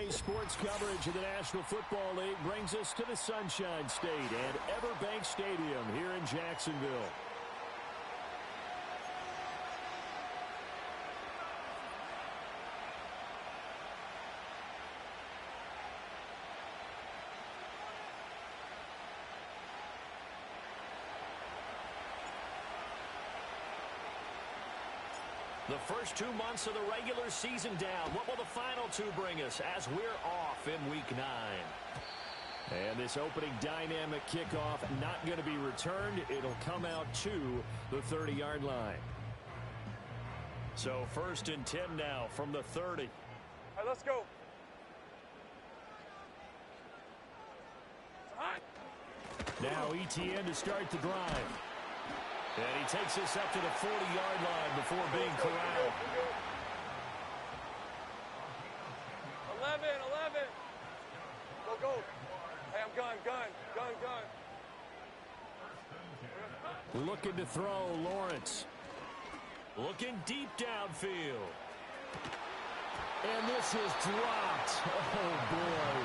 Today's sports coverage of the National Football League brings us to the Sunshine State and Everbank Stadium here in Jacksonville. The first 2 months of the regular season down. What will the final two bring us as we're off in Week 9? And this opening dynamic kickoff not going to be returned. It'll come out to the 30-yard line. So 1st and 10 now from the 30. All right, let's go. Now ETN to start the drive. And he takes this up to the 40-yard line before being corralled. 11. Go. Hey, I'm gun. Looking to throw, Lawrence. Looking deep downfield. And this is dropped. Oh, boy.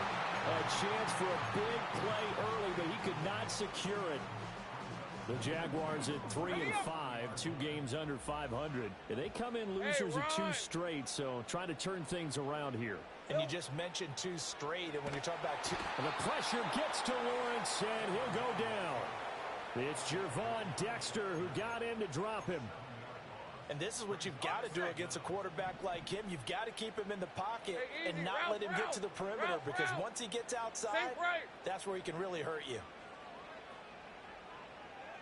A chance for a big play early, but he could not secure it. The Jaguars at 3-5, 2 games under 500. They come in losers of 2 straight, so trying to turn things around here. And you just mentioned 2 straight, and when you're talking about 2... And the pressure gets to Lawrence, and he'll go down. It's Gervon Dexter who got in to drop him. And this is what you've got to do against a quarterback like him. You've got to keep him in the pocket and not let him get to the perimeter, because once he gets outside, that's where he can really hurt you.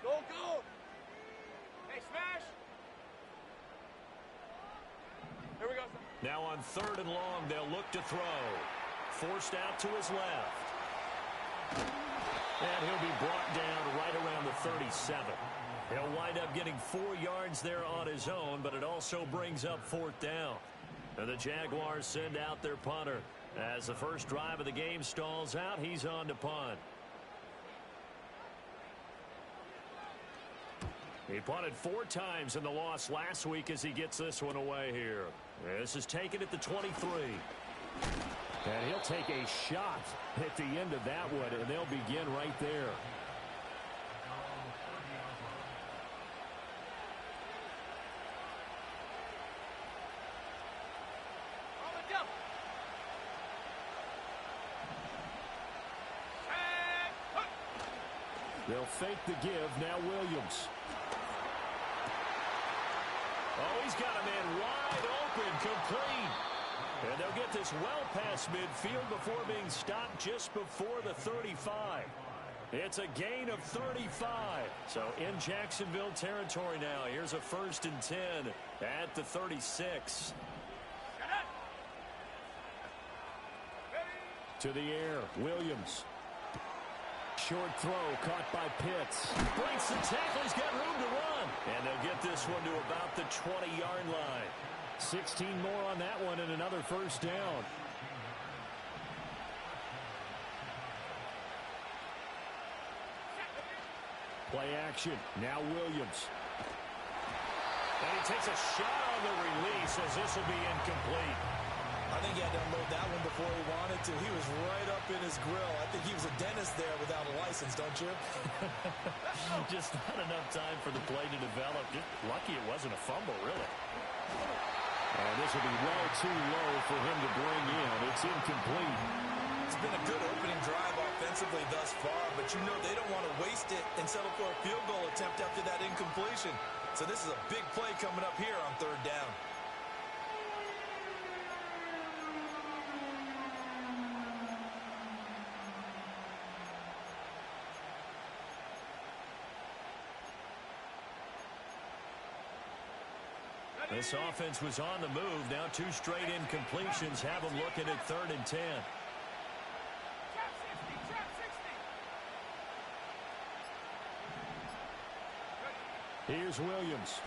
Go. Hey, smash. Here we go. Now on 3rd and long, they'll look to throw. Forced out to his left. And he'll be brought down right around the 37. He'll wind up getting 4 yards there on his own, but it also brings up 4th down. And the Jaguars send out their punter. As the first drive of the game stalls out, he's on to punt. He punted 4 times in the loss last week as he gets this one away here. This is taken at the 23. And he'll take a shot at the end of that one, and they'll begin right there. They'll fake the give. Now Williams. Oh, he's got a man wide open, complete. And they'll get this well past midfield before being stopped just before the 35. It's a gain of 35. So in Jacksonville territory now. Here's a 1st and 10 at the 36. To the air, Williams. Short throw caught by Pitts. Breaks the tackle. He's got room to run. And they'll get this one to about the 20-yard line. 16 more on that one and another 1st down. Play action. Now Williams. And he takes a shot on the release as this will be incomplete. I think he had to unload that one before he wanted to. He was right up in his grill. I think he was a dentist there without a license, don't you? Just not enough time for the play to develop. Just lucky it wasn't a fumble, really. And this will be well too low for him to bring in. It's incomplete. It's been a good opening drive offensively thus far, but you know they don't want to waste it and settle for a field goal attempt after that incompletion. So this is a big play coming up here on 3rd down. This offense was on the move. Now 2 straight incompletions have them looking at 3rd and 10. Here's Williams.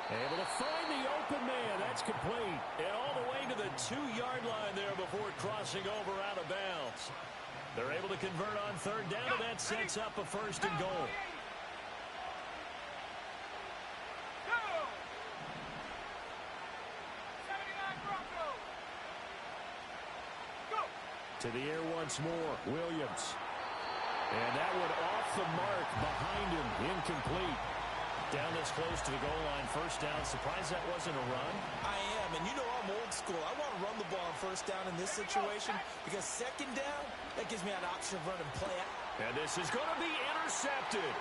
Able to find the open man. That's complete. And all the way to the 2-yard line there before crossing over out of bounds. They're able to convert on 3rd down, and that sets up a 1st and goal. To the air once more, Williams. And that one off the mark behind him, incomplete. Down this close to the goal line, first down. Surprised that wasn't a run? I am, and you know I'm old school. I want to run the ball on first down in this situation because second down, that gives me an option of running play out. And this is going to be intercepted.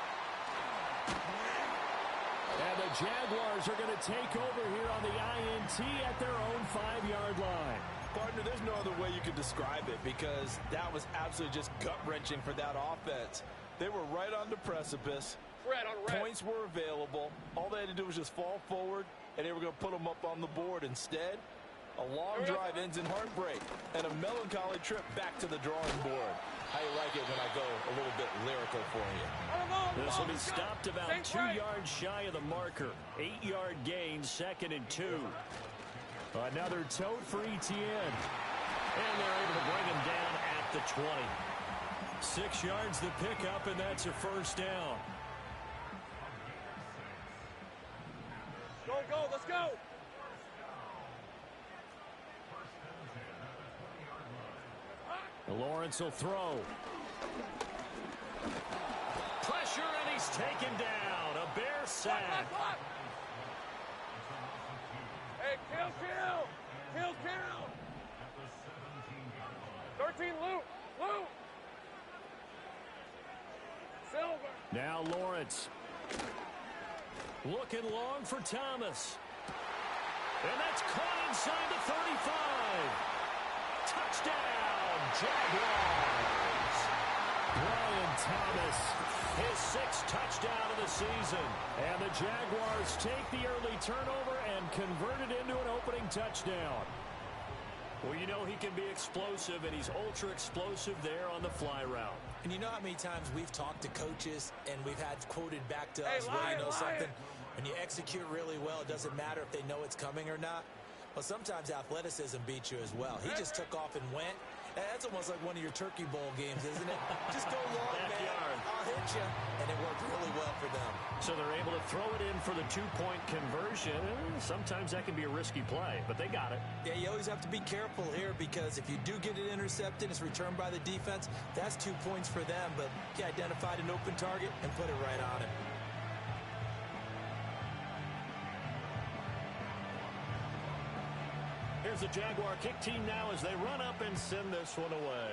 And the Jaguars are going to take over here on the INT at their own 5-yard line. Partner, there's no other way you could describe it because that was absolutely just gut-wrenching for that offense. They were right on the precipice. Points were available. All they had to do was just fall forward, and they were going to put them up on the board. Instead, a long drive ends in heartbreak and a melancholy trip back to the drawing board. How you like it when I go a little bit lyrical for you? This will be stopped about 2 yards shy of the marker. 8-yard gain, 2nd and 2. Another tote for Etienne. And they're able to bring him down at the 20. 6 yards the pickup, and that's a first down. Go, let's go. Lawrence will throw. Pressure, and he's taken down. A Bear sack. Hey, kill. 13, Luke. Silver. Now Lawrence. Looking long for Thomas. And that's caught inside the 35. Touchdown, Jaguars. Brian Thomas, his 6th touchdown of the season. And the Jaguars take the early turnover and convert it into an opening touchdown. Well, you know he can be explosive, and he's ultra-explosive there on the fly route. And you know how many times we've talked to coaches and we've had quoted back to us, well, you know something? When you execute really well, it doesn't matter if they know it's coming or not. Well, sometimes athleticism beats you as well. He just took off and went. That's almost like one of your Turkey Bowl games, isn't it? Just go long, man. I'll hit you. And it worked really well for them. So they're able to throw it in for the 2-point conversion. Sometimes that can be a risky play, but they got it. Yeah, you always have to be careful here because if you do get it intercepted, it's returned by the defense, that's 2 points for them. But he identified an open target and put it right on him. Here's the Jaguar kick team now as they run up and send this one away.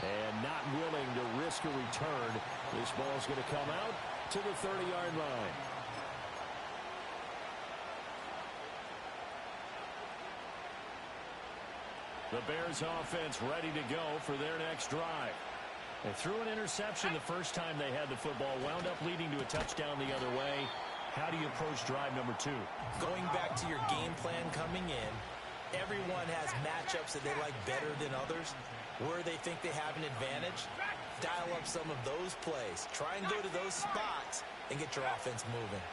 And not willing to risk a return. This ball's going to come out to the 30-yard line. The Bears offense ready to go for their next drive. They threw an interception the first time they had the football, wound up leading to a touchdown the other way. How do you approach drive number 2? Going back to your game plan coming in, everyone has matchups that they like better than others. Where they think they have an advantage, dial up some of those plays. Try and go to those spots and get your offense moving.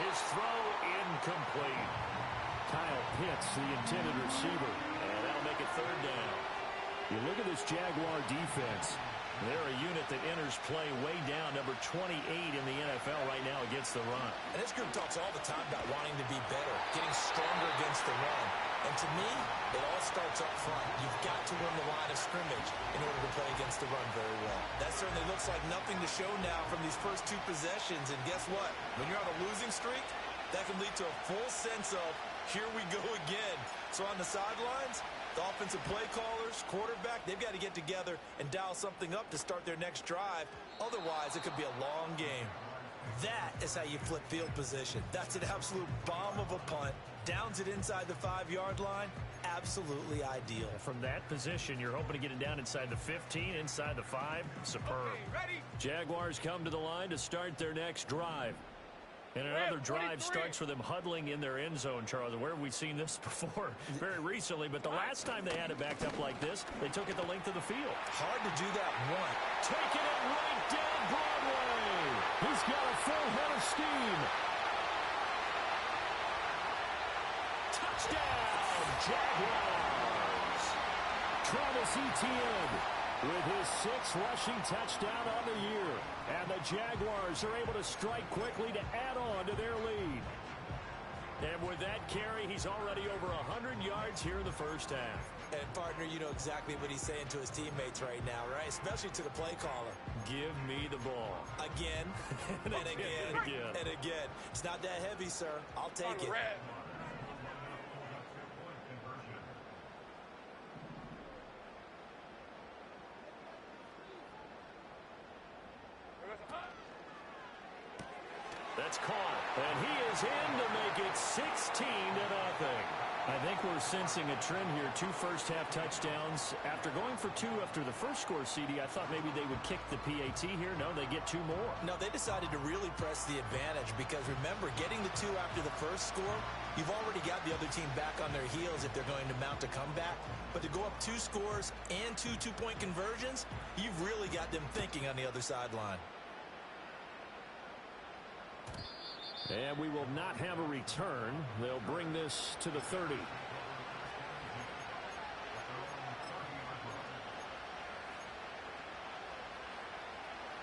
His throw incomplete. Kyle Pitts, the intended receiver, and that'll make it 3rd down. You look at this Jaguar defense. They're a unit that enters play way down, number 28 in the NFL right now against the run. And this group talks all the time about wanting to be better, getting stronger against the run. And to me, it all starts up front. You've got to win the line of scrimmage in order to play against the run very well. That certainly looks like nothing to show now from these first 2 possessions. And guess what? When you're on a losing streak, that can lead to a full sense of, here we go again. So on the sidelines, the offensive play callers, quarterback, they've got to get together and dial something up to start their next drive. Otherwise, it could be a long game. That is how you flip field position. That's an absolute bomb of a punt. Downs it inside the 5-yard line. Absolutely ideal. From that position, you're hoping to get it down inside the 15, inside the 5. Superb. Jaguars come to the line to start their next drive. And another drive starts with them huddling in their end zone, Charles. Where have we seen this before? Very recently, but the last time they had it backed up like this, they took it the length of the field. Hard to do that one. Taking it right down Broadway. He's got a full head of steam. Touchdown, Jaguars. Travis Etienne with his 6th rushing touchdown on the year. And the Jaguars are able to strike quickly to add on to their lead. And with that carry, he's already over 100 yards here in the first half. And, partner, you know exactly what he's saying to his teammates right now, right? Especially to the play caller. Give me the ball. Again, and again, and again. It's not that heavy, sir. I'll take it. That's caught, and he is in to make it 16-0. I think we're sensing a trend here. 2 first-half touchdowns. After going for 2 after the first score, CD, I thought maybe they would kick the PAT here. No, they get 2 more. No, they decided to really press the advantage because, remember, getting the 2 after the first score, you've already got the other team back on their heels if they're going to mount a comeback. But to go up 2 scores and 2 two-point conversions, you've really got them thinking on the other sideline. And we will not have a return. They'll bring this to the 30.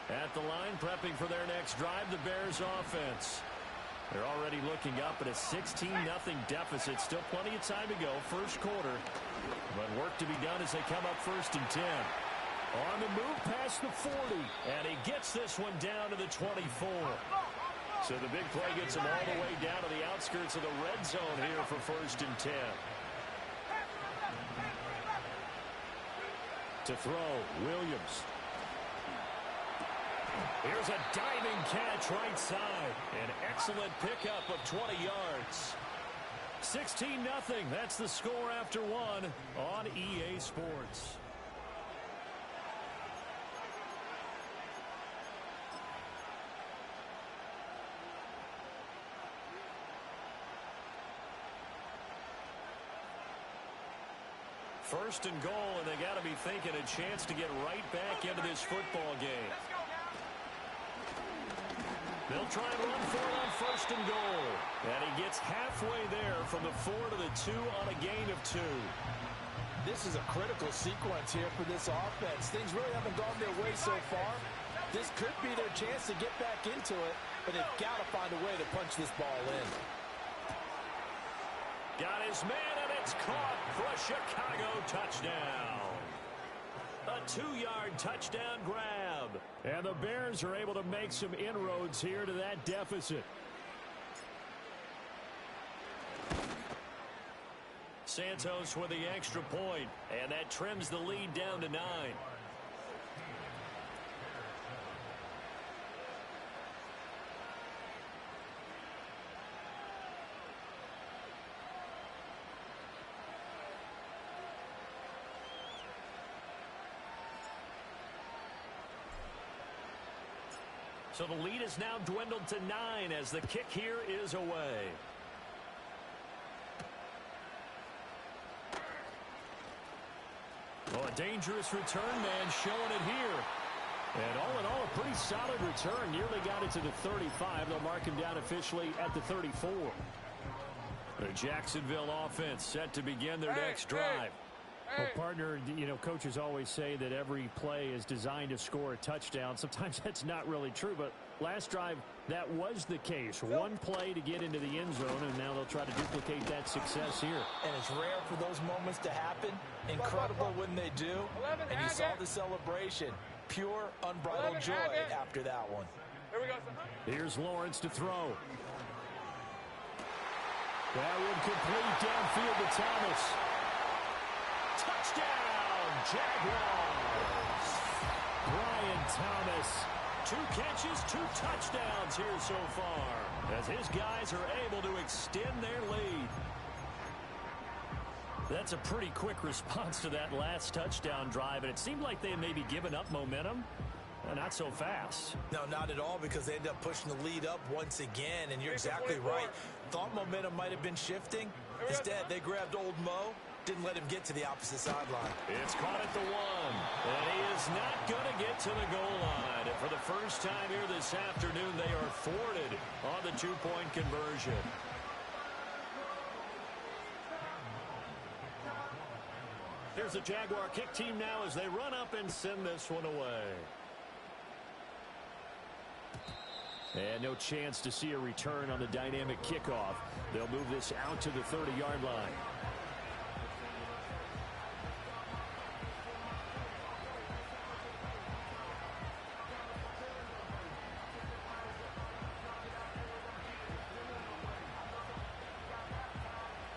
At the line, prepping for their next drive, the Bears offense. They're already looking up at a 16-0 deficit. Still plenty of time to go, first quarter. But work to be done as they come up 1st and 10. On the move past the 40. And he gets this one down to the 24. So the big play gets him all the way down to the outskirts of the red zone here for 1st and 10. To throw, Williams. Here's a diving catch right side. An excellent pickup of 20 yards. 16-0. That's the score after 1 on EA Sports. First and goal, and they got to be thinking a chance to get right back into this football game. They'll try and run for it on 1st and goal. And he gets halfway there from the 4 to the 2 on a gain of 2. This is a critical sequence here for this offense. Things really haven't gone their way so far. This could be their chance to get back into it, but they've got to find a way to punch this ball in. Got his man, and it's caught for a Chicago touchdown. A 2-yard touchdown grab. And the Bears are able to make some inroads here to that deficit. Santos with the extra point, and that trims the lead down to 9. So the lead is now dwindled to 9 as the kick here is away. Oh, a dangerous return man showing it here. And all in all, a pretty solid return. Nearly got it to the 35. They'll mark him down officially at the 34. The Jacksonville offense set to begin their next drive. Well, partner, you know, coaches always say that every play is designed to score a touchdown. Sometimes that's not really true, but last drive, that was the case. One play to get into the end zone, and now they'll try to duplicate that success here. And it's rare for those moments to happen. Incredible when they do. And you saw the celebration. Pure, unbridled joy after that one. Here we go. Here's Lawrence to throw. That one complete downfield to Thomas. Touchdown, Jaguars. Brian Thomas. 2 catches, 2 touchdowns here so far, as his guys are able to extend their lead. That's a pretty quick response to that last touchdown drive, and it seemed like they had maybe given up momentum. Not so fast. No, not at all, because they ended up pushing the lead up once again, and you're exactly right. Thought momentum might have been shifting. Instead, they grabbed old Mo. Didn't let him get to the opposite sideline. It's caught at the 1, and he is not going to get to the goal line. And for the first time here this afternoon, they are thwarted on the 2-point conversion. Here's the Jaguar kick team now as they run up and send this one away. And no chance to see a return on the dynamic kickoff. They'll move this out to the 30-yard line.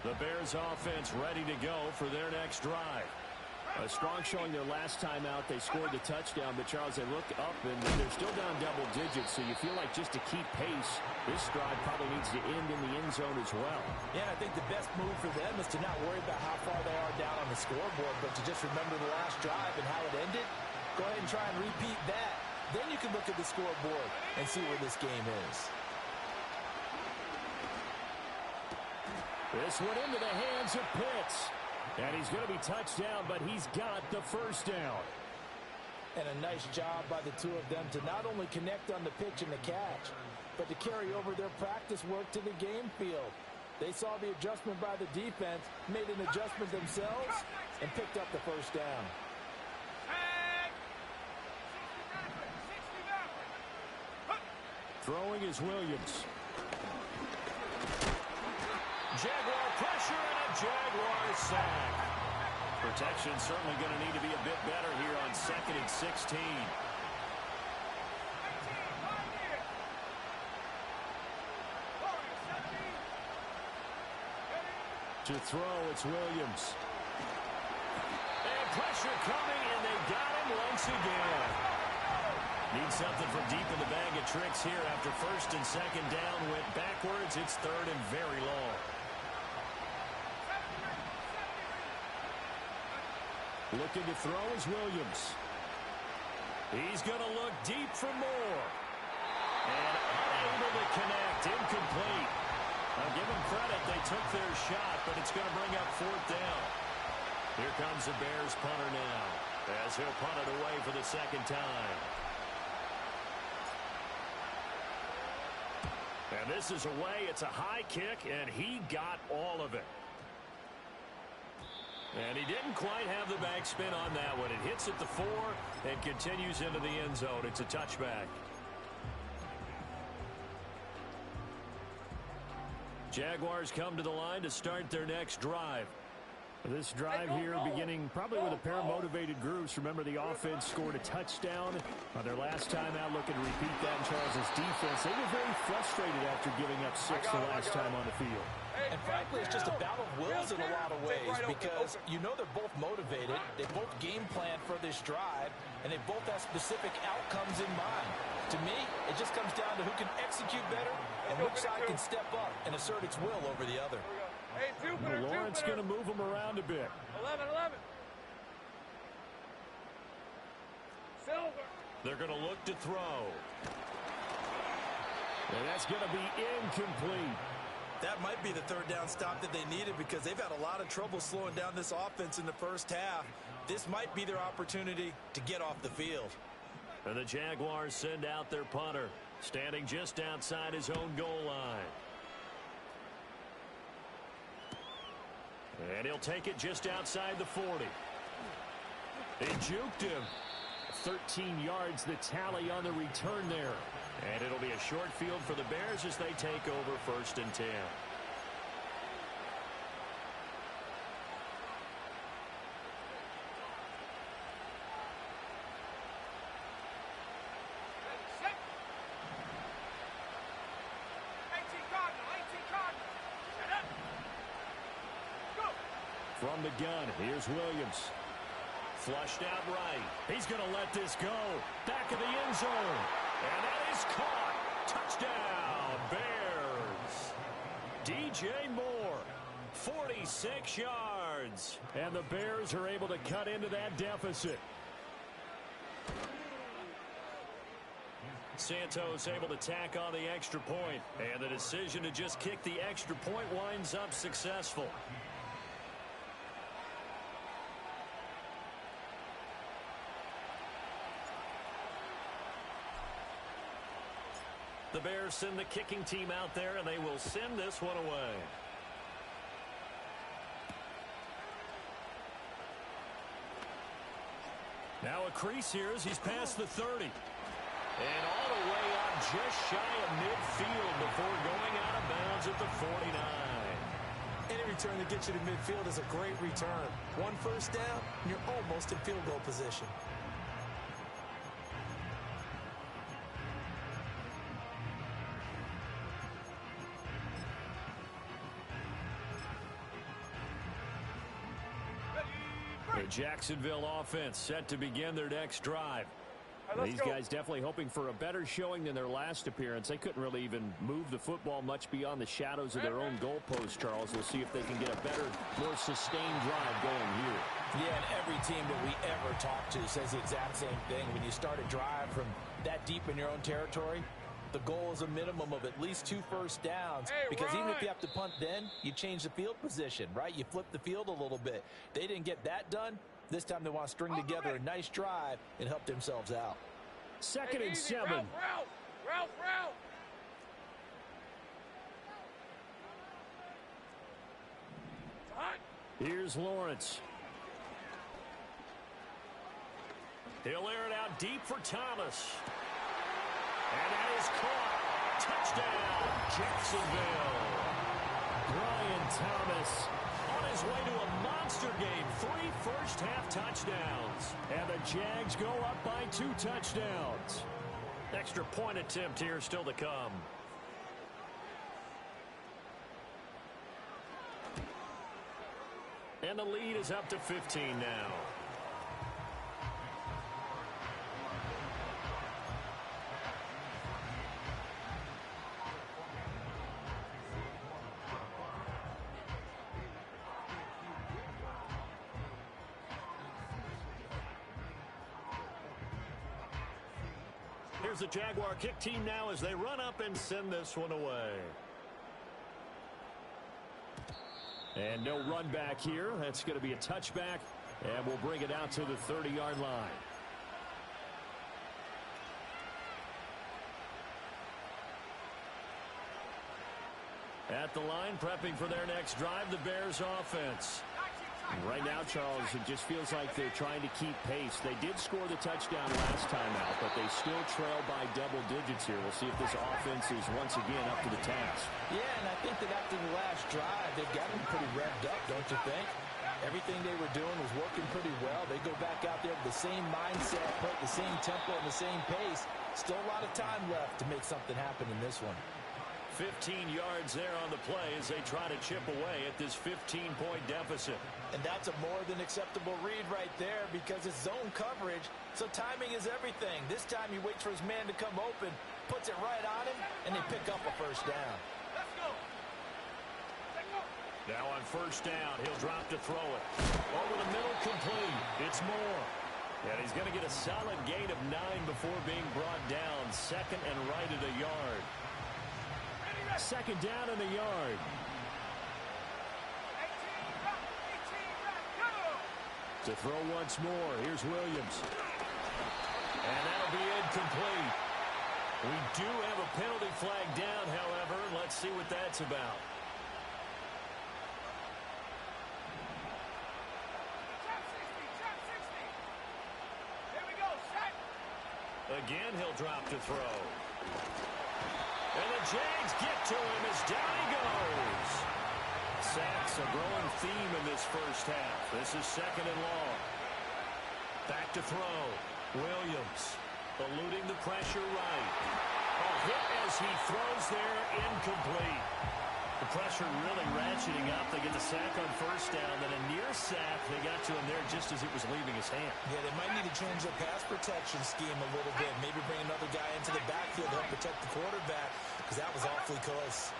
The Bears offense ready to go for their next drive. A strong showing their last time out. They scored the touchdown, but Charles, they look up and they're still down double digits, so you feel like just to keep pace, this drive probably needs to end in the end zone as well. Yeah, I think the best move for them is to not worry about how far they are down on the scoreboard, but to just remember the last drive and how it ended. Go ahead and try and repeat that. Then you can look at the scoreboard and see where this game is. This one into the hands of Pitts. And he's going to be touched down, but he's got the first down. And a nice job by the two of them to not only connect on the pitch and the catch, but to carry over their practice work to the game field. They saw the adjustment by the defense, made an adjustment themselves, and picked up the first down. Throwing is Williams. Jaguar pressure and a Jaguar sack. Protection certainly going to need to be a bit better here on 2nd and 16. To throw, it's Williams. And pressure coming, and they got him once again. Need something from deep in the bag of tricks here after 1st and 2nd down. Went backwards. It's 3rd and very long. Looking to throw is Williams. He's going to look deep for more. And unable to connect. Incomplete. I'll give them credit. They took their shot, but it's going to bring up 4th down. Here comes the Bears punter now, as he'll punt it away for the 2nd time. And this is away. It's a high kick, and he got all of it. And he didn't quite have the backspin on that one. It hits at the 4 and continues into the end zone. It's a touchback. Jaguars come to the line to start their next drive. This drive here beginning probably with a pair of motivated groups. Remember, the offense scored a touchdown on their last time out. Looking to repeat that in Charles's defense. They were very frustrated after giving up 6 the last time on the field. And frankly, it's just a battle of wills in a lot of ways because you know they're both motivated. They both game plan for this drive, and they both have specific outcomes in mind. To me, it just comes down to who can execute better and which side can step up and assert its will over the other. Hey, Lawrence going to move them around a bit. 11. Silver. They're going to look to throw. And that's going to be incomplete. That might be the 3rd down stop that they needed because they've had a lot of trouble slowing down this offense in the first half. This might be their opportunity to get off the field. And the Jaguars send out their punter, standing just outside his own goal line. And he'll take it just outside the 40. They juked him. 13 yards, the tally on the return there. And it'll be a short field for the Bears as they take over 1st and 10. From the gun, here's Williams. Flushed out right. He's going to let this go. Back of the end zone. And that is caught. Touchdown, Bears. DJ Moore, 46 yards. And the Bears are able to cut into that deficit. Santos able to tack on the extra point. And the decision to just kick the extra point winds up successful. The Bears send the kicking team out there, and they will send this one away. Now a crease here as he's past the 30. And all the way up just shy of midfield before going out of bounds at the 49. Any return that gets you to midfield is a great return. One first down, and you're almost in field goal position. The Jacksonville offense set to begin their next drive. These guys definitely hoping for a better showing than their last appearance. They couldn't really even move the football much beyond the shadows of their own goalpost, Charles. We'll see if they can get a better, more sustained drive going here. Yeah, and every team that we ever talk to says the exact same thing. When you start a drive from that deep in your own territory, the goal is a minimum of at least 2 first downs. Because even if you have to punt then, you change the field position, right? You flip the field a little bit. They didn't get that done. This time they want to string together a nice drive and help themselves out. 2nd and 7. Ralph. Here's Lawrence. He'll air it out deep for Thomas. And that is caught. Touchdown, Jacksonville. Brian Thomas On his way to a monster game, 3 first-half touchdowns. and the Jags go up by 2 touchdowns. Extra point attempt here still to come. And the lead is up to 15 now. Here's the Jaguar kick team now as they run up and send this one away. And no run back here. That's going to be a touchback, and we'll bring it out to the 30-yard line. At the line, prepping for their next drive, the Bears offense. Right now, Charles, it just feels like they're trying to keep pace. They did score the touchdown last time out, but they still trail by double digits here. We'll see if this offense is once again up to the task. Yeah, and I think that after the last drive, they've got them pretty revved up, don't you think? Everything they were doing was working pretty well. They go back out there with the same mindset, put the same tempo and the same pace. Still a lot of time left to make something happen in this one. 15 yards there on the play as they try to chip away at this 15-point deficit. And that's a more than acceptable read right there because it's zone coverage, so timing is everything. This time he waits for his man to come open, puts it right on him, and they pick up a first down. Let's go. Now on first down, he'll drop to throw it. Over the middle, complete. It's Moore. And he's going to get a solid gain of 9 before being brought down. 2nd and right at a yard. 2nd down in the yard. To throw once more. Here's Williams. And that'll be incomplete. We do have a penalty flag down, however. Let's see what that's about. Here we go, set. Again, he'll drop to throw. And the Jags get to him as down he goes. Sacks, a growing theme in this first half. This is 2nd and long. Back to throw. Williams eluding the pressure right. A hit as he throws there, incomplete. The pressure really ratcheting up. They get the sack on first down, then a near sack. They got to him there just as it was leaving his hand. Yeah, they might need to change their pass protection scheme a little bit. Maybe bring another guy into the backfield to help protect the quarterback because that was awfully close.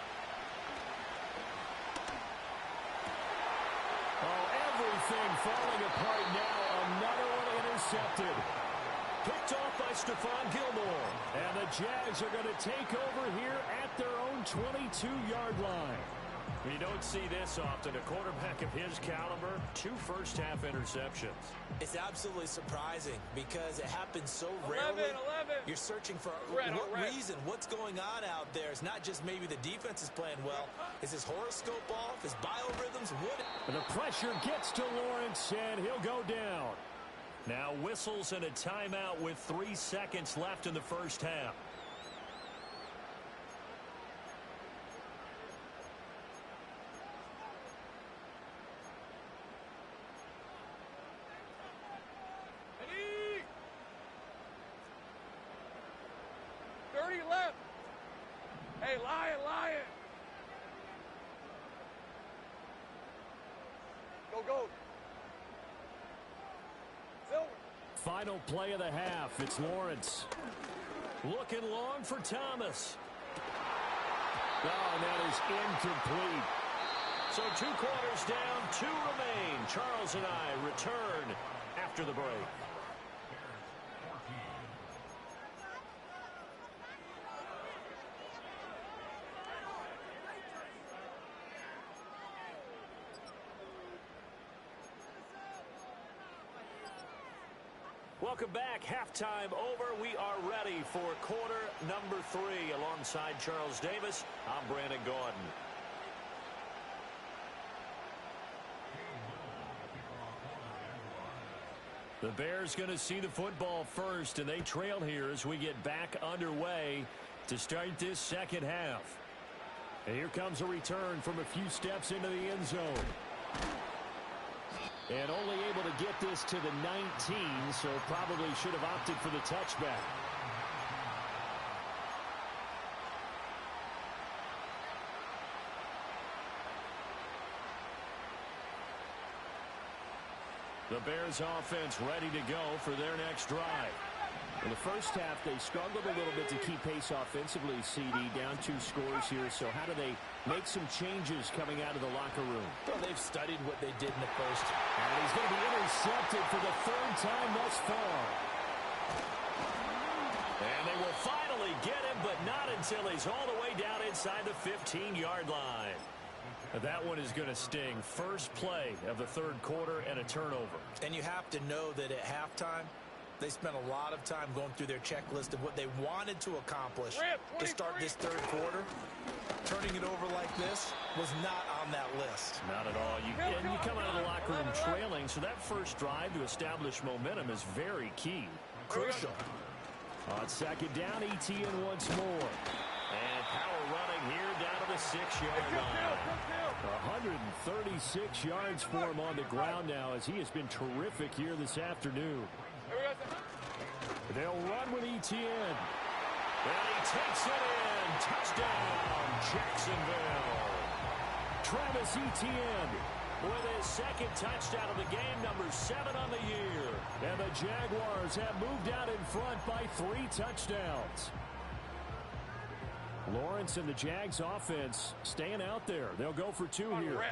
Oh, everything falling apart now. Another one intercepted. Picked off by Stephon Gilmore. And the Jags are going to take over here at their own 22-yard line. We don't see this often. A quarterback of his caliber, 2 first-half interceptions. It's absolutely surprising because it happens so rarely. 11. You're searching for Red. reason. What's going on out there? It's not just maybe the defense is playing well. Is his horoscope off? His biorhythms? What? And the pressure gets to Lawrence, and he'll go down. Now whistles and a timeout with 3 seconds left in the first half. left. Hey, Lion, Lion. Go, go. Silver. Final play of the half. It's Lawrence. Looking long for Thomas. Oh, and that is incomplete. So 2 quarters down, 2 remain. Charles and I return after the break. Welcome back. Halftime over. We are ready for quarter number 3. Alongside Charles Davis, I'm Brandon Gaudin. The Bears going to see the football first, and they trail here as we get back underway to start this second half. And here comes a return from a few steps into the end zone. And only able to get this to the 19, so probably should have opted for the touchback. The Bears offense ready to go for their next drive. In the first half, they struggled a little bit to keep pace offensively, CD, down 2 scores here. So how do they make some changes coming out of the locker room? Well, they've studied what they did in the first. And he's going to be intercepted for the 3rd time thus far. And they will finally get him, but not until he's all the way down inside the 15-yard line. That one is going to sting. First play of the 3rd quarter and a turnover. And you have to know that at halftime, they spent a lot of time going through their checklist of what they wanted to accomplish to start this 3rd quarter. Turning it over like this was not on that list. Not at all. You come out of the locker room trailing, so that first drive to establish momentum is very key. Crucial. On 2nd down, ETN once more. And power running here down to the 6-yard line. 136 yards for him on the ground now as he has been terrific here this afternoon. They'll run with ETN. And he takes it in. Touchdown, Jacksonville. Travis Etienne with his 2nd touchdown of the game, number 7 on the year. And the Jaguars have moved out in front by 3 touchdowns. Lawrence and the Jags offense staying out there. They'll go for 2 here.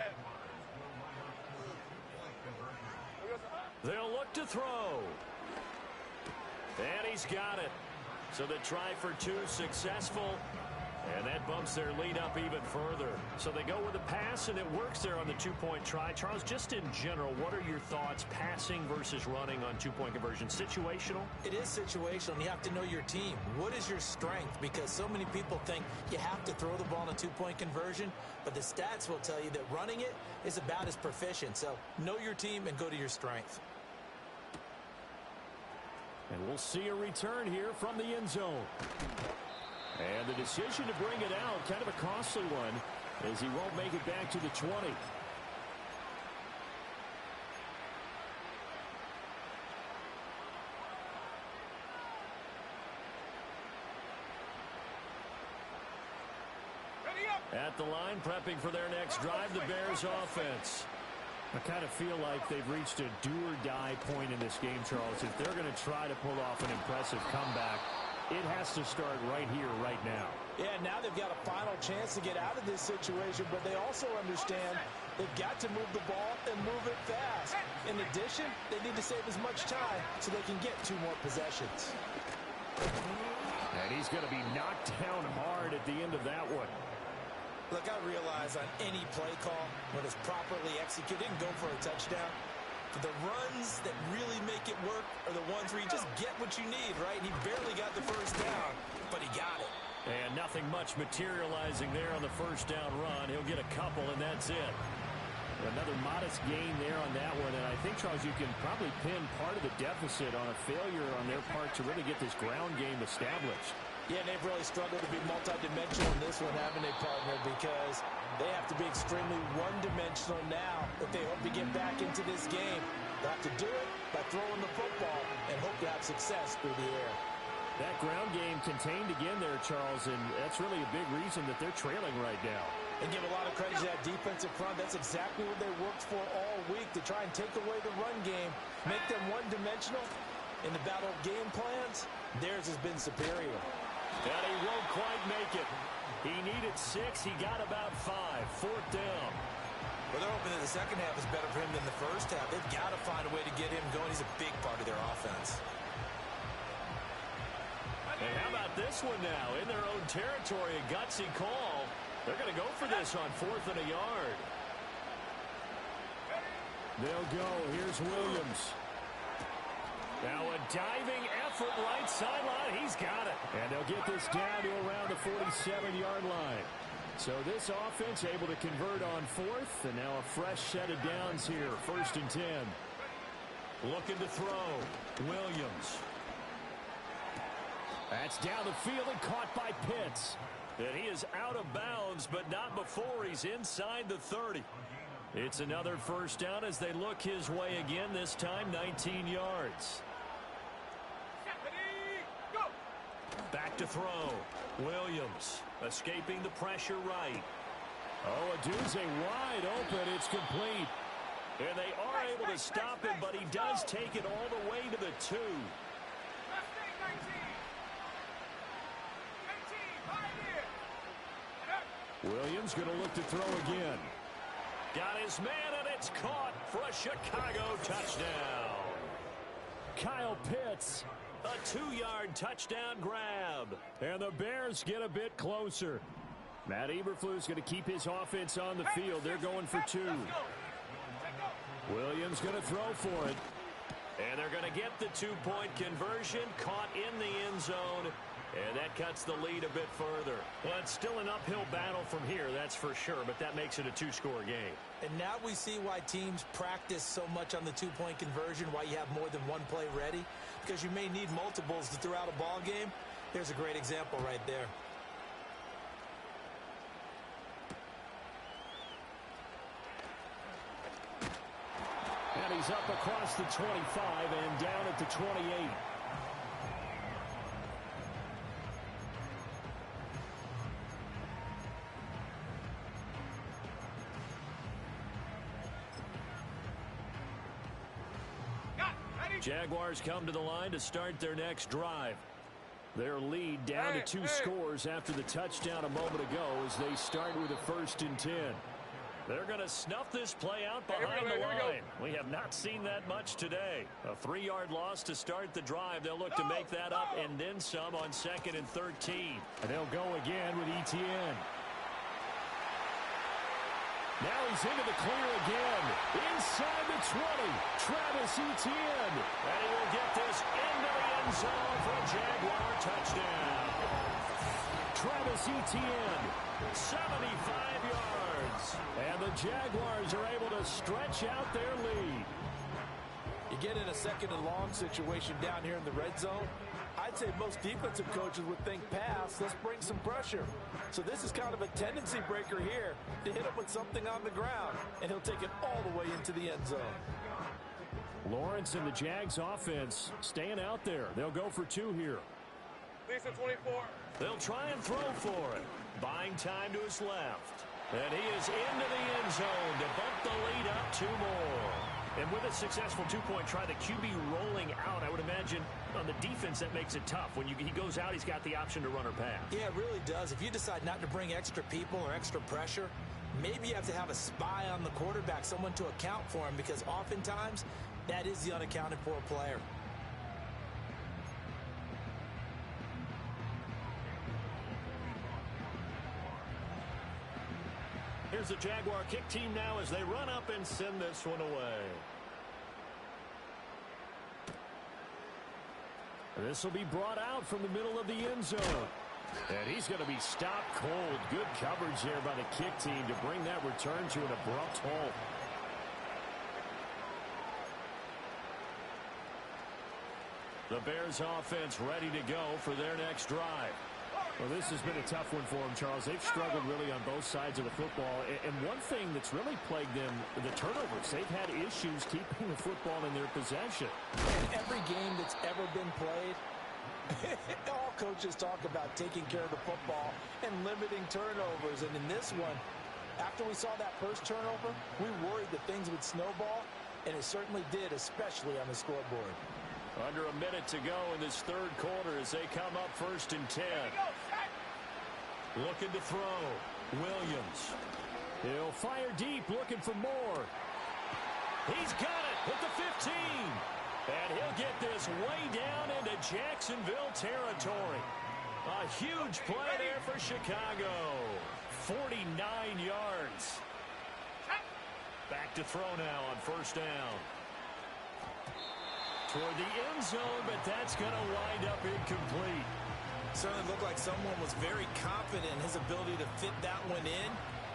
They'll look to throw. And he's got it. So the try for 2 successful. And that bumps their lead up even further. So they go with a pass, and it works there on the 2-point try. Charles, just in general, what are your thoughts passing versus running on 2-point conversion? Situational? It is situational. You have to know your team. What is your strength? Because so many people think you have to throw the ball in a 2-point conversion, but the stats will tell you that running it is about as proficient. So know your team and go to your strength. And we'll see a return here from the end zone. And the decision to bring it out, kind of a costly one, as he won't make it back to the 20. At the line, prepping for their next drive, the Bears offense. I kind of feel like they've reached a do-or-die point in this game, Charles. If they're going to try to pull off an impressive comeback, it has to start right here, right now. Yeah, now they've got a final chance to get out of this situation, but they also understand they've got to move the ball and move it fast. In addition, they need to save as much time so they can get 2 more possessions. And he's going to be knocked down hard at the end of that one. Look, I realize on any play call, when it's properly executed, and go for a touchdown. But the runs that really make it work are the ones where you just get what you need, right? He barely got the first down, but he got it. And nothing much materializing there on the first down run. He'll get a couple, and that's it. Another modest gain there on that one. And I think, Charles, you can probably pin part of the deficit on a failure on their part to really get this ground game established. Yeah, and they've really struggled to be multidimensional in this one, haven't they, partner? Because they have to be extremely one-dimensional now if they hope to get back into this game. They have to do it by throwing the football and hope to have success through the air. That ground game contained again there, Charles, and that's really a big reason that they're trailing right now. And give a lot of credit to that defensive front. That's exactly what they worked for all week, to try and take away the run game, make them one-dimensional. In the battle of game plans, theirs has been superior. And he won't quite make it. He needed 6. He got about 5. 4th down. Well, they're hoping that the second half is better for him than the first half. They've got to find a way to get him going. He's a big part of their offense. And how about this one now? In their own territory, a gutsy call. They're going to go for this on 4th and a yard. They'll go. Here's Williams. Now a diving effort right sideline. He's got it. And they'll get this down to around the 47-yard line. So this offense able to convert on 4th. And now a fresh set of downs here. 1st and 10. Looking to throw. Williams. That's down the field and caught by Pitts. And he is out of bounds, but not before he's inside the 30. It's another 1st down as they look his way again, this time 19 yards. Back to throw. Williams escaping the pressure right. Oh, Aduze wide open. It's complete. And they are able to stop him, but he does take it all the way to the 2. Williams going to look to throw again. Got his man, and it's caught for a Chicago touchdown. Kyle Pitts. A 2-yard touchdown grab. And the Bears get a bit closer. Matt Eberflus going to keep his offense on the field. They're going for 2. Williams going to throw for it. And they're going to get the 2-point conversion, caught in the end zone. And that cuts the lead a bit further. Well, it's still an uphill battle from here, that's for sure, but that makes it a 2-score game. And now we see why teams practice so much on the 2-point conversion, why you have more than one play ready, because you may need multiples to throw out a ball game. There's a great example right there. And he's up across the 25 and down at the 28. Jaguars come to the line to start their next drive. Their lead down to 2 scores after the touchdown a moment ago as they start with a 1st and 10. They're going to snuff this play out behind the line. We have not seen that much today. A 3-yard loss to start the drive. They'll look to make that up and then some on 2nd and 13. And they'll go again with Etienne. Now he's into the clear again. Inside the 20. Travis Etienne. And he will get this into the end zone for a Jaguar touchdown. Travis Etienne. 75 yards. And the Jaguars are able to stretch out their lead. You get in a 2nd and long situation down here in the red zone. I'd say most defensive coaches would think pass, let's bring some pressure. So this is kind of a tendency breaker here to hit him with something on the ground, and he'll take it all the way into the end zone. Lawrence and the Jags offense staying out there. They'll go for 2 here. Lisa 24. They'll try and throw for it. Buying time to his left. And he is into the end zone to bump the lead up 2 more. And with a successful 2-point try, the QB rolling out, I would imagine on the defense that makes it tough. When he goes out, he's got the option to run or pass. Yeah, it really does. If you decide not to bring extra people or extra pressure, maybe you have to have a spy on the quarterback, someone to account for him, because oftentimes that is the unaccounted for player. Here's the Jaguar kick team now as they run up and send this one away. This will be brought out from the middle of the end zone. And he's going to be stopped cold. Good coverage there by the kick team to bring that return to an abrupt halt. The Bears offense ready to go for their next drive. Well, this has been a tough one for them, Charles. They've struggled really on both sides of the football. And one thing that's really plagued them, the turnovers. They've had issues keeping the football in their possession. And every game that's ever been played All coaches talk about taking care of the football and limiting turnovers. And in this one, after we saw that first turnover, we worried that things would snowball, and it certainly did, especially on the scoreboard. Under a minute to go in this third quarter as they come up 1st and 10. Looking to throw. Williams. He'll fire deep, looking for more. He's got it at the 15. And he'll get this way down into Jacksonville territory. A huge play there for Chicago. 49 yards. Back to throw now on 1st down. Toward the end zone, but that's going to wind up incomplete. Certainly looked like someone was very confident in his ability to fit that one in.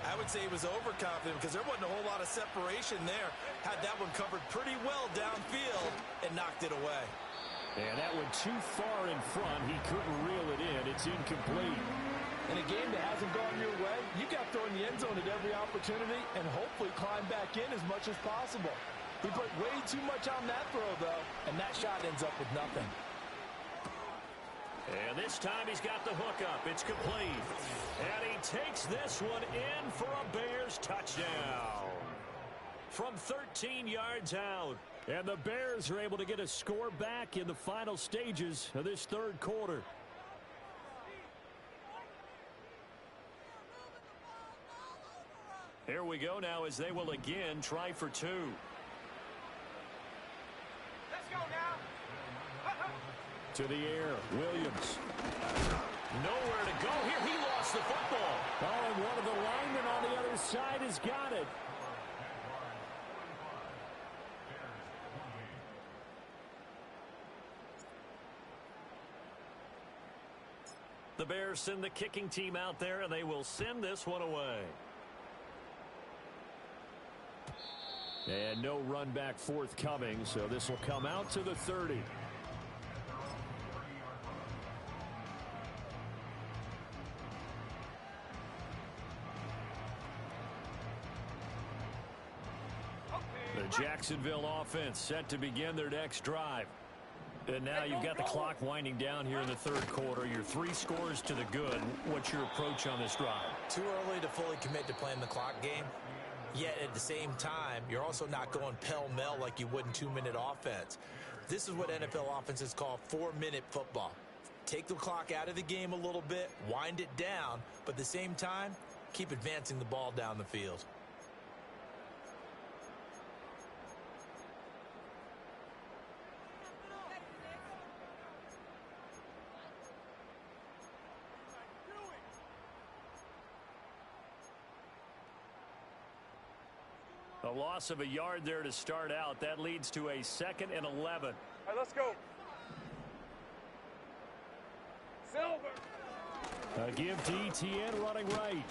I would say he was overconfident because there wasn't a whole lot of separation there. Had that one covered pretty well downfield and knocked it away. And that went too far in front. He couldn't reel it in. It's incomplete. In a game that hasn't gone your way, you got to throw in the end zone at every opportunity and hopefully climb back in as much as possible. He put way too much on that throw, though, and that shot ends up with nothing. And this time he's got the hook up. It's complete. And he takes this one in for a Bears touchdown. From 13 yards out. And the Bears are able to get a score back in the final stages of this third quarter. Here we go now as they will again try for 2. Let's go now. To the air, Williams. Nowhere to go here. He lost the football. Oh, and one of the linemen on the other side has got it. The Bears send the kicking team out there, and they will send this one away. And no run back forthcoming, so this will come out to the 30. The Jacksonville offense set to begin their next drive. And now you've got the clock winding down here in the third quarter. You're 3 scores to the good. What's your approach on this drive? Too early to fully commit to playing the clock game. Yet at the same time, you're also not going pell-mell like you would in 2-minute offense. This is what NFL offenses call 4-minute football. Take the clock out of the game a little bit, wind it down, but at the same time, keep advancing the ball down the field. A loss of a yard there to start out. That leads to a 2nd and 11. All right, let's go. Silver. A give to ETN running right.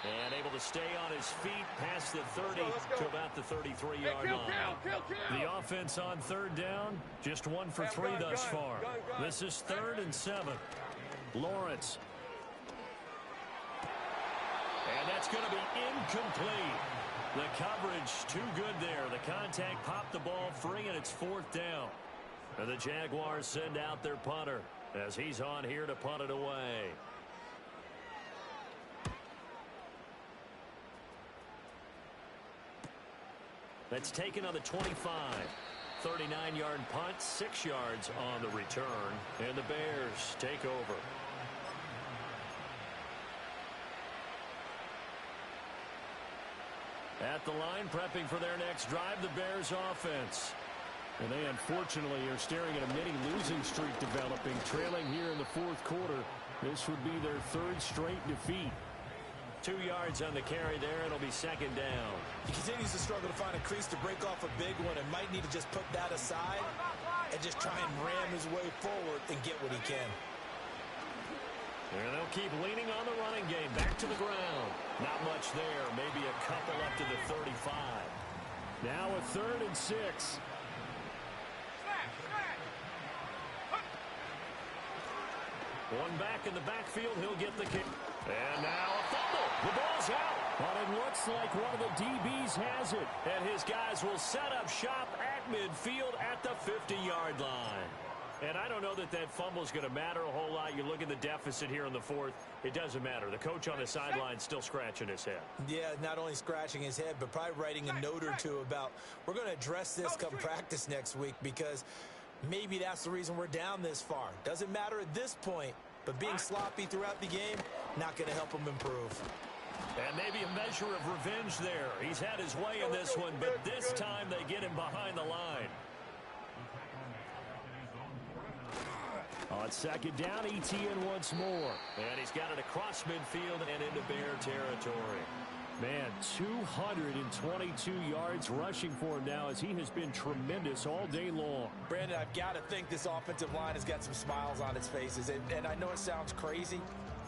And able to stay on his feet past the 30 to about the 33-yard line. Kill. The offense on 3rd down, just 1 for 3 thus far. This is 3rd and 7. Lawrence. And that's going to be incomplete. The coverage too good there. The contact popped the ball free, and it's 4th down. And the Jaguars send out their punter as he's on here to punt it away. That's taken on the 25. 39-yard punt, 6 yards on the return. And the Bears take over. At the line, prepping for their next drive, the Bears offense. And they unfortunately are staring at a mini losing streak developing, trailing here in the 4th quarter. This would be their 3rd straight defeat. 2 yards on the carry there. It'll be 2nd down. He continues to struggle to find a crease to break off a big one and might need to just put that aside and just try and ram his way forward and get what he can. And they'll keep leaning on the running game. Back to the ground. Not much there. Maybe a couple up to the 35. Now a 3rd and 6. One back in the backfield. He'll get the kick. And now a fumble. The ball's out. But it looks like one of the DBs has it. And his guys will set up shop at midfield at the 50-yard line. And I don't know that that fumble is going to matter a whole lot. You look at the deficit here in the fourth. It doesn't matter. The coach on the sideline still scratching his head. Yeah, not only scratching his head, but probably writing a note or two about we're going to address this come practice next week because maybe that's the reason we're down this far. Doesn't matter at this point, but being sloppy throughout the game, not going to help him improve. And maybe a measure of revenge there. He's had his way in this one, but this time they get him behind the line. On second down, ETN once more. And he's got it across midfield and into Bear territory. Man, 222 yards rushing for him now as he has been tremendous all day long. Brandon, I've got to think this offensive line has got some smiles on its faces. And I know it sounds crazy,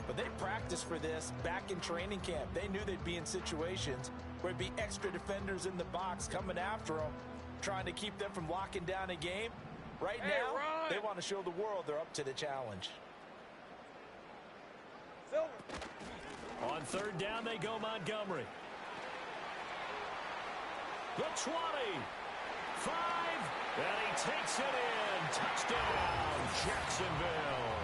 but they practiced for this back in training camp. They knew they'd be in situations where it'd be extra defenders in the box coming after them, trying to keep them from locking down a game. Right now, they want to show the world they're up to the challenge. Silver. On third down, they go Montgomery. The 20. 5. And he takes it in. Touchdown, Jacksonville.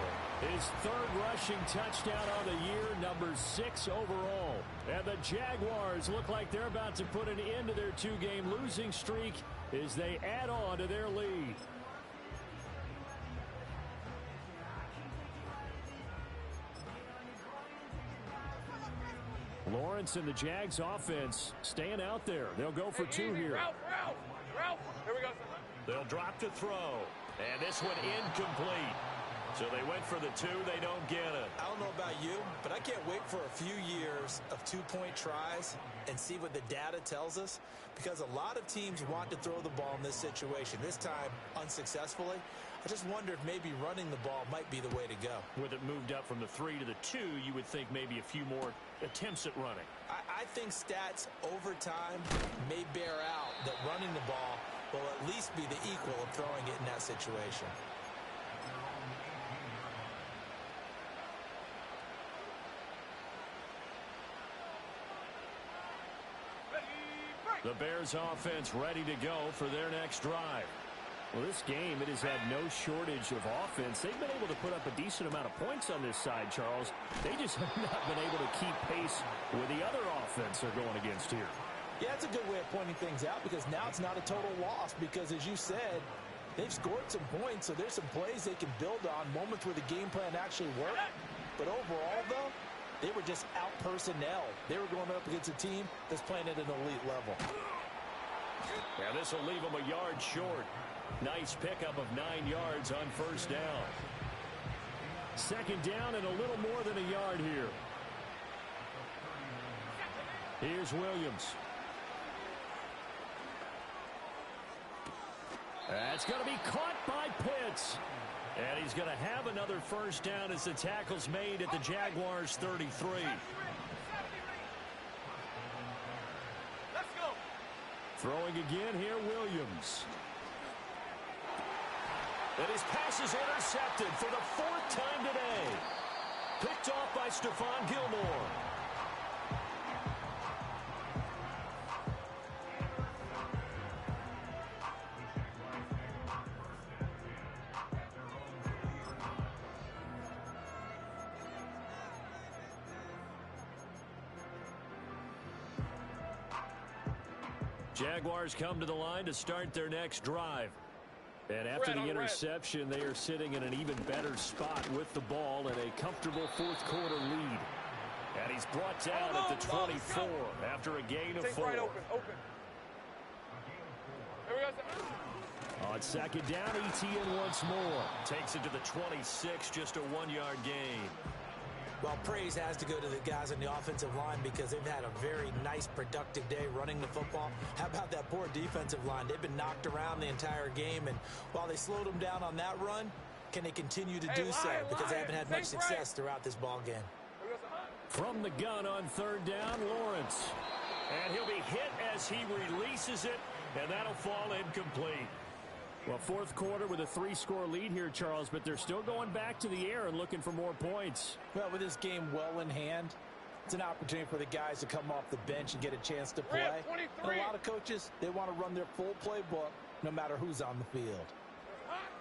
His third rushing touchdown on the year, number 6 overall. And the Jaguars look like they're about to put an end to their 2-game losing streak as they add on to their lead. Lawrence and the Jags offense staying out there. They'll go for 2 here. Ralph. Here we go. They'll drop to throw. And this one incomplete. So they went for the 2. They don't get it. I don't know about you, but I can't wait for a few years of 2-point tries and see what the data tells us, because a lot of teams want to throw the ball in this situation. This time, unsuccessfully. I just wonder if maybe running the ball might be the way to go. With it moved up from the 3 to the 2, you would think maybe a few more attempts at running. I think stats over time may bear out that running the ball will at least be the equal of throwing it in that situation. The Bears offense ready to go for their next drive. Well, this game, it has had no shortage of offense. They've been able to put up a decent amount of points on this side, Charles. They just have not been able to keep pace with the other offense they're going against here. Yeah, that's a good way of pointing things out, because now it's not a total loss, because as you said, they've scored some points, so there's some plays they can build on, moments where the game plan actually worked. But overall, though, they were just out personnel. They were going up against a team that's playing at an elite level. Yeah, this will leave them a yard short. Nice pickup of 9 yards on first down. Second down and a little more than a yard here. Here's Williams. That's going to be caught by Pitts. And he's going to have another first down as the tackle's made at the Jaguars' 33. Let's go. Throwing again here, Williams. And his pass is intercepted for the 4th time today. Picked off by Stephon Gilmore. Jaguars come to the line to start their next drive. And after the interception, they are sitting in an even better spot with the ball and a comfortable 4th quarter lead. And he's brought down at the 24 after a gain of 4. Right, open. Here we go. On second down, ETN once more. Takes it to the 26, just a 1-yard gain. Well, praise has to go to the guys on the offensive line, because they've had a very nice, productive day running the football. How about that poor defensive line? They've been knocked around the entire game, and while they slowed them down on that run, can they continue to do so? Because they haven't had much success throughout this ball game. From the gun on third down, Lawrence. And he'll be hit as he releases it, and that'll fall incomplete. Well, 4th quarter with a 3-score lead here, Charles, but they're still going back to the air and looking for more points. Well, with this game well in hand, it's an opportunity for the guys to come off the bench and get a chance to play. And a lot of coaches, they want to run their full playbook no matter who's on the field.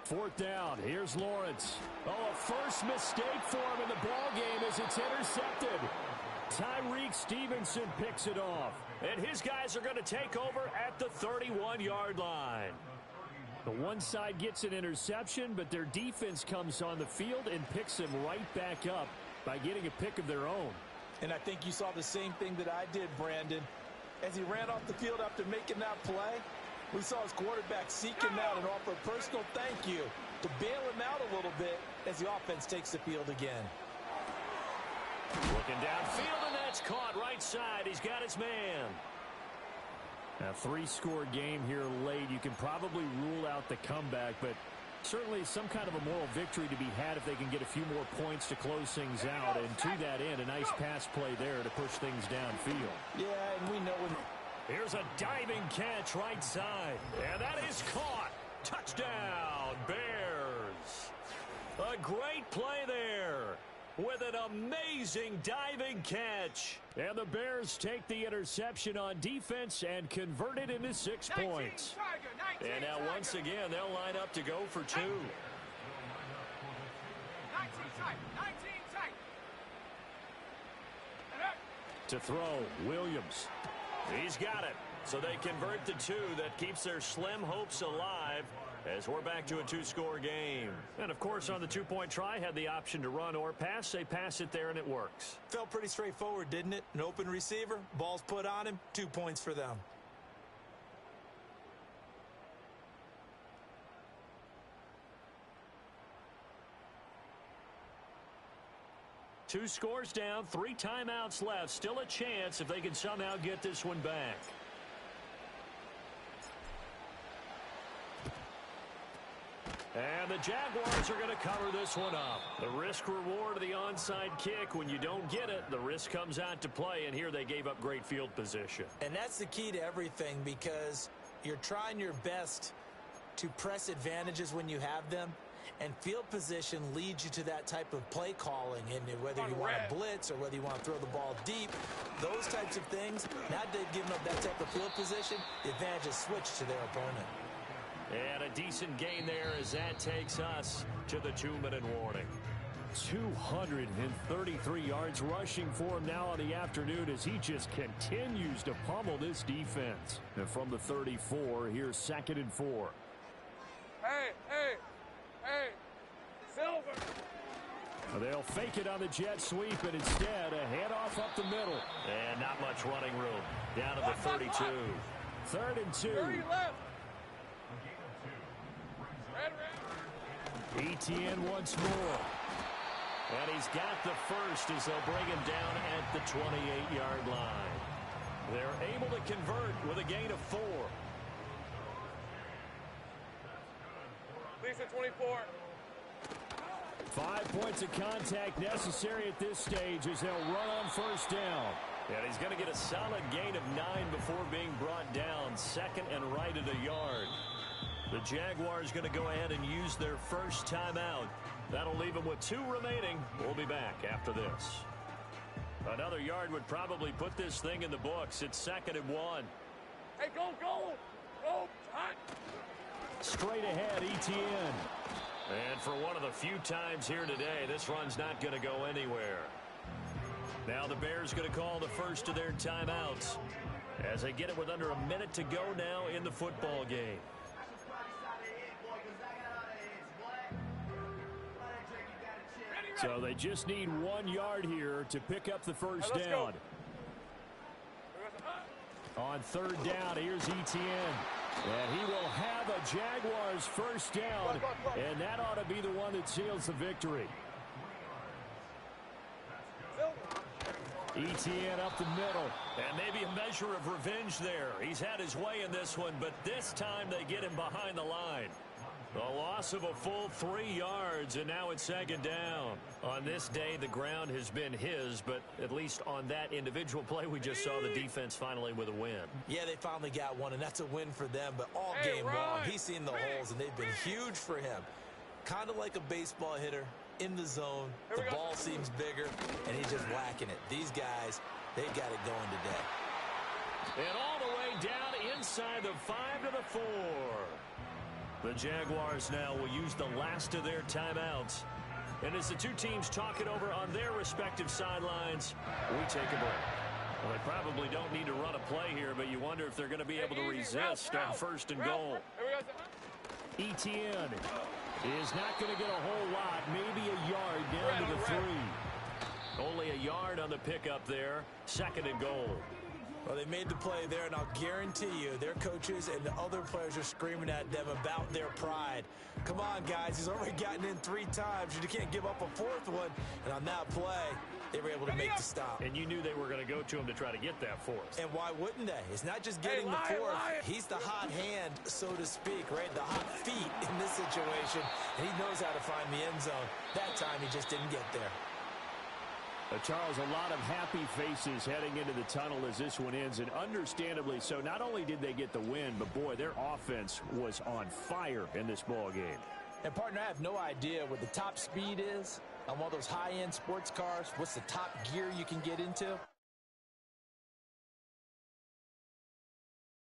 4th down. Here's Lawrence. Oh, a first mistake for him in the ball game as it's intercepted. Tyreek Stevenson picks it off. And his guys are going to take over at the 31-yard line. The one side gets an interception, but their defense comes on the field and picks them right back up by getting a pick of their own. And I think you saw the same thing that I did, Brandon. As he ran off the field after making that play, we saw his quarterback seek him out and offer a personal thank you to bail him out a little bit as the offense takes the field again. Looking downfield, and that's caught right side. He's got his man. A 3-score game here late. You can probably rule out the comeback, but certainly some kind of a moral victory to be had if they can get a few more points to close things out. And to that end, a nice pass play there to push things downfield. Yeah, and we know when... Here's a diving catch right side. And that is caught. Touchdown, Bears. A great play there with an amazing diving catch. And the Bears take the interception on defense and convert it into 6 points. And now once again, they'll line up to go for 2. 19 tight. 19 tight. To throw, Williams. He's got it. So they convert the 2. That keeps their slim hopes alive as we're back to a 2-score game. And, of course, on the 2-point try, had the option to run or pass. They pass it there, and it works. Felt pretty straightforward, didn't it? An open receiver, ball's put on him, 2 points for them. Two scores down, 3 timeouts left. Still a chance if they can somehow get this one back. And the Jaguars are going to cover this one up. The risk-reward of the onside kick. When you don't get it, the risk comes out to play, and here they gave up great field position. And that's the key to everything, because you're trying your best to press advantages when you have them, and field position leads you to that type of play calling. And whether you want to blitz or whether you want to throw the ball deep, those types of things, now that they've given up that type of field position, the advantage is switched to their opponent. And a decent gain there as that takes us to the 2-minute warning. 233 yards rushing for him now on the afternoon as he just continues to pummel this defense. And from the 34, here's 2nd and 4. Hey, Silver. They'll fake it on the jet sweep, and instead a handoff up the middle. And not much running room. Down to the 32. 3rd and 2. Etienne once more. And he's got the first as they'll bring him down at the 28-yard line. They're able to convert with a gain of 4. Lisa 24. 5 points of contact necessary at this stage as they'll run on 1st down. And he's going to get a solid gain of 9 before being brought down. 2nd and right at a yard. The Jaguars going to go ahead and use their first timeout. That'll leave them with 2 remaining. We'll be back after this. Another yard would probably put this thing in the books. It's 2nd and 1. Hey, go, time. Straight ahead, Etienne. And for one of the few times here today, this run's not going to go anywhere. Now the Bears going to call the first of their timeouts as they get it with under a minute to go now in the football game. So they just need 1 yard here to pick up the first down. On 3rd down, here's Etienne. And he will have a Jaguars first down, and that ought to be the one that seals the victory. Etienne up the middle. And maybe a measure of revenge there. He's had his way in this one, but this time they get him behind the line. A loss of a full 3 yards, and now it's 2nd down. On this day, the ground has been his, but at least on that individual play, we just saw the defense finally with a win. Yeah, they finally got one, and that's a win for them. But all game long, he's seen the holes, and they've been huge for him. Kind of like a baseball hitter in the zone. The ball seems bigger, and he's just whacking it. These guys, they got it going today. And all the way down inside the 5 to the 4. The Jaguars now will use the last of their timeouts. And as the two teams talk it over on their respective sidelines, we take a break. Well, they probably don't need to run a play here, but you wonder if they're going to be able to resist on first and goal. Etienne is not going to get a whole lot, maybe a yard down to the 3. Only a yard on the pickup there, second and goal. Well, they made the play there, and I'll guarantee you their coaches and the other players are screaming at them about their pride. Come on, guys. He's already gotten in 3 times. You can't give up a 4th one. And on that play, they were able to make the stop. And you knew they were going to go to him to try to get that 4th. And why wouldn't they? It's not just getting the 4th. He's the hot hand, so to speak, right? The hot feet in this situation. And he knows how to find the end zone. That time, he just didn't get there. Charles, a lot of happy faces heading into the tunnel as this one ends, and understandably so. Not only did they get the win, but, boy, their offense was on fire in this ball game. And, partner, I have no idea what the top speed is on one of those high-end sports cars. What's the top gear you can get into?